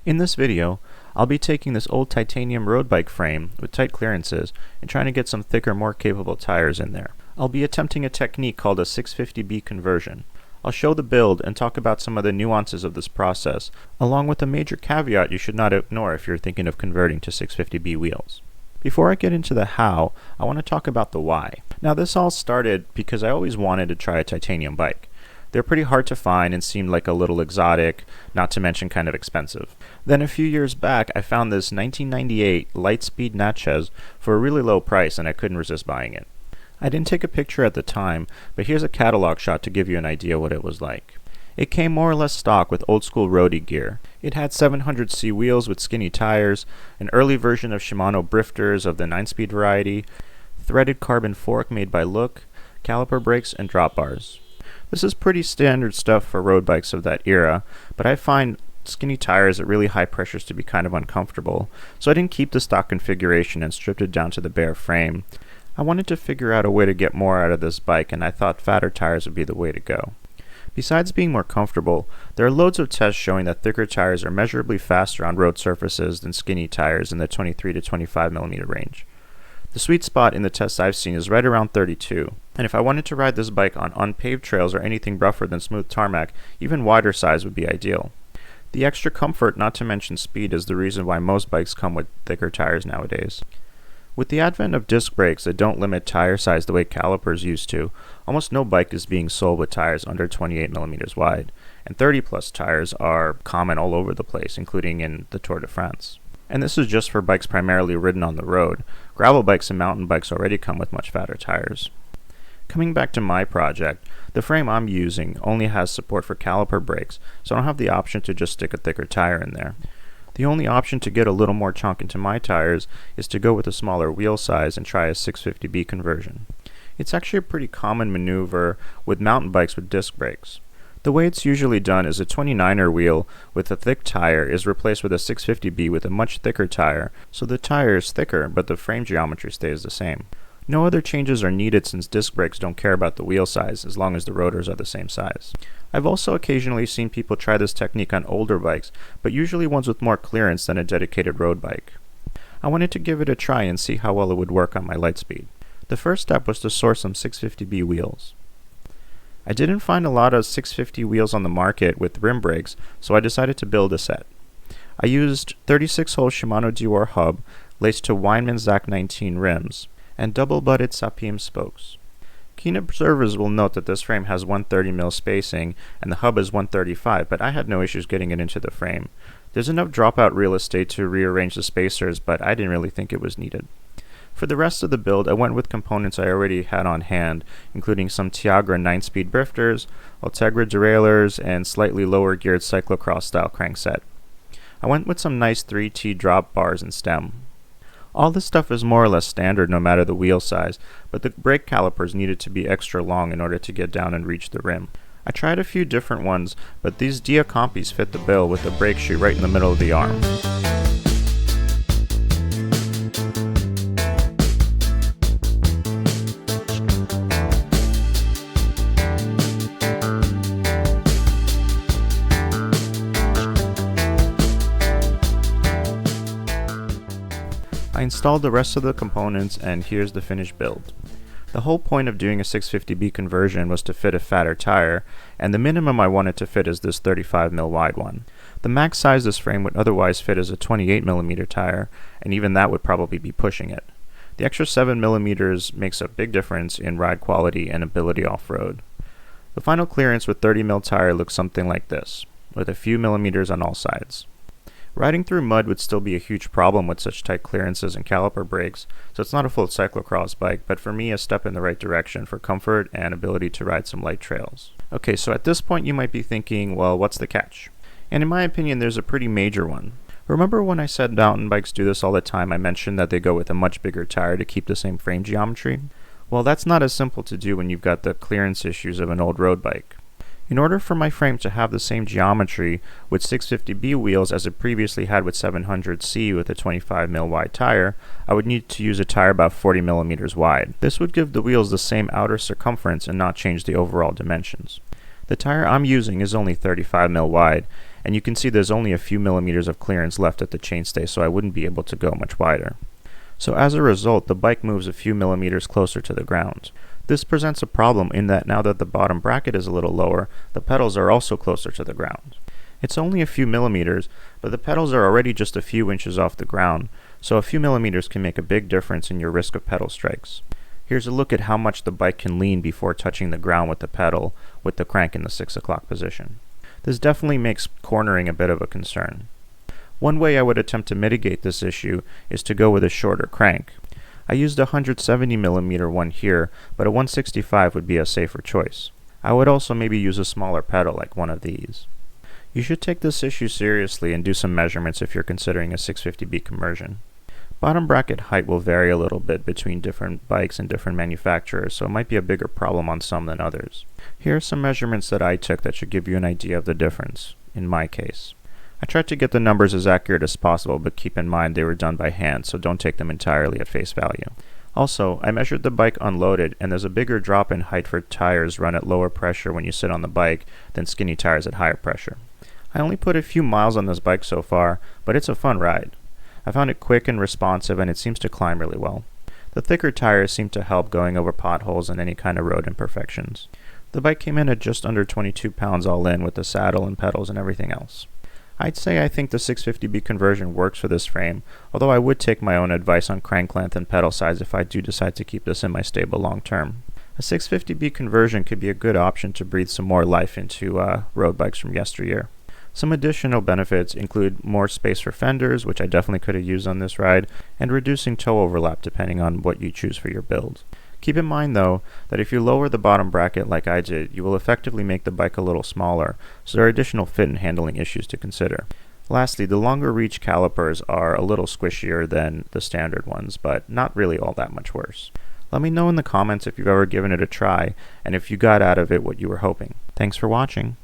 In this video, I'll be taking this old titanium road bike frame with tight clearances and trying to get some thicker, more capable tires in there. I'll be attempting a technique called a 650B conversion. I'll show the build and talk about some of the nuances of this process, along with a major caveat you should not ignore if you're thinking of converting to 650B wheels. Before I get into the how, I want to talk about the why. Now this all started because I always wanted to try a titanium bike. They're pretty hard to find and seemed like a little exotic, not to mention kind of expensive. Then a few years back, I found this 1998 Litespeed Natchez for a really low price and I couldn't resist buying it. I didn't take a picture at the time, but here's a catalog shot to give you an idea what it was like. It came more or less stock with old school roadie gear. It had 700C wheels with skinny tires, an early version of Shimano drifters of the 9-speed variety, threaded carbon fork made by Look, caliper brakes, and drop bars. This is pretty standard stuff for road bikes of that era, but I find skinny tires at really high pressures to be kind of uncomfortable, so I didn't keep the stock configuration and stripped it down to the bare frame. I wanted to figure out a way to get more out of this bike, and I thought fatter tires would be the way to go. Besides being more comfortable, there are loads of tests showing that thicker tires are measurably faster on road surfaces than skinny tires in the 23 to 25mm range. The sweet spot in the tests I've seen is right around 32, and if I wanted to ride this bike on unpaved trails or anything rougher than smooth tarmac, even wider size would be ideal. The extra comfort, not to mention speed, is the reason why most bikes come with thicker tires nowadays. With the advent of disc brakes that don't limit tire size the way calipers used to, almost no bike is being sold with tires under 28mm wide, and 30 plus tires are common all over the place, including in the Tour de France. And this is just for bikes primarily ridden on the road. Gravel bikes and mountain bikes already come with much fatter tires. Coming back to my project, the frame I'm using only has support for caliper brakes, so I don't have the option to just stick a thicker tire in there. The only option to get a little more chunk into my tires is to go with a smaller wheel size and try a 650B conversion. It's actually a pretty common maneuver with mountain bikes with disc brakes. The way it's usually done is a 29er wheel with a thick tire is replaced with a 650B with a much thicker tire, so the tire is thicker but the frame geometry stays the same. No other changes are needed since disc brakes don't care about the wheel size as long as the rotors are the same size. I've also occasionally seen people try this technique on older bikes, but usually ones with more clearance than a dedicated road bike. I wanted to give it a try and see how well it would work on my Litespeed. The first step was to source some 650B wheels. I didn't find a lot of 650 wheels on the market with rim brakes, so I decided to build a set. I used 36-hole Shimano Dior hub laced to Weinmann Zach 19 rims and double-butted Sapiem spokes. Keen observers will note that this frame has 130mm spacing and the hub is 135, but I had no issues getting it into the frame. There's enough dropout real estate to rearrange the spacers, but I didn't really think it was needed. For the rest of the build, I went with components I already had on hand, including some Tiagra 9-speed drifters, Ultegra derailleurs, and slightly lower geared cyclocross style crankset. I went with some nice 3T drop bars and stem. All this stuff is more or less standard no matter the wheel size, but the brake calipers needed to be extra long in order to get down and reach the rim. I tried a few different ones, but these Dia Compis fit the bill with the brake shoe right in the middle of the arm. I installed the rest of the components and here's the finished build. The whole point of doing a 650B conversion was to fit a fatter tire, and the minimum I wanted to fit is this 35mm wide one. The max size this frame would otherwise fit is a 28mm tire, and even that would probably be pushing it. The extra 7mm makes a big difference in ride quality and ability off-road. The final clearance with 30mm tire looks something like this, with a few millimeters on all sides. Riding through mud would still be a huge problem with such tight clearances and caliper brakes, so it's not a full cyclocross bike, but for me a step in the right direction for comfort and ability to ride some light trails. Okay, so at this point you might be thinking, well, what's the catch? And in my opinion, there's a pretty major one. Remember when I said mountain bikes do this all the time, I mentioned that they go with a much bigger tire to keep the same frame geometry? Well, that's not as simple to do when you've got the clearance issues of an old road bike. In order for my frame to have the same geometry with 650B wheels as it previously had with 700C with a 25mm wide tire, I would need to use a tire about 40mm wide. This would give the wheels the same outer circumference and not change the overall dimensions. The tire I'm using is only 35mm wide, and you can see there's only a few millimeters of clearance left at the chainstay, so I wouldn't be able to go much wider. So as a result, the bike moves a few millimeters closer to the ground. This presents a problem in that now that the bottom bracket is a little lower, the pedals are also closer to the ground. It's only a few millimeters, but the pedals are already just a few inches off the ground, so a few millimeters can make a big difference in your risk of pedal strikes. Here's a look at how much the bike can lean before touching the ground with the pedal, with the crank in the 6 o'clock position. This definitely makes cornering a bit of a concern. One way I would attempt to mitigate this issue is to go with a shorter crank. I used a 170mm one here, but a 165 would be a safer choice. I would also maybe use a smaller pedal like one of these. You should take this issue seriously and do some measurements if you're considering a 650B conversion. Bottom bracket height will vary a little bit between different bikes and different manufacturers, so it might be a bigger problem on some than others. Here are some measurements that I took that should give you an idea of the difference, in my case. I tried to get the numbers as accurate as possible, but keep in mind they were done by hand, so don't take them entirely at face value. Also, I measured the bike unloaded, and there's a bigger drop in height for tires run at lower pressure when you sit on the bike than skinny tires at higher pressure. I only put a few miles on this bike so far, but it's a fun ride. I found it quick and responsive, and it seems to climb really well. The thicker tires seem to help going over potholes and any kind of road imperfections. The bike came in at just under 22 pounds all in with the saddle and pedals and everything else. I'd say I think the 650B conversion works for this frame, although I would take my own advice on crank length and pedal size if I do decide to keep this in my stable long term. A 650B conversion could be a good option to breathe some more life into road bikes from yesteryear. Some additional benefits include more space for fenders, which I definitely could have used on this ride, and reducing toe overlap depending on what you choose for your build. Keep in mind though, that if you lower the bottom bracket like I did, you will effectively make the bike a little smaller, so there are additional fit and handling issues to consider. Lastly, the longer reach calipers are a little squishier than the standard ones, but not really all that much worse. Let me know in the comments if you've ever given it a try, and if you got out of it what you were hoping. Thanks for watching.